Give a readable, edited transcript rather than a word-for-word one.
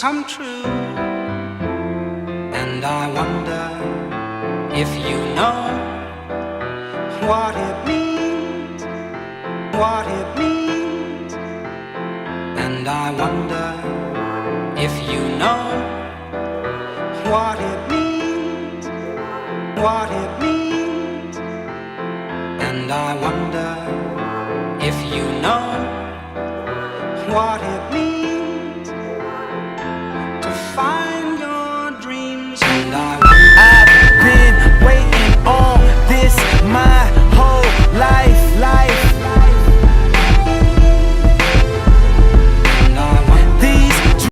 come true. And I wonder if you know what it means, what it means. And I wonder if you know what it means, what it means. And I wonder if you know what it means.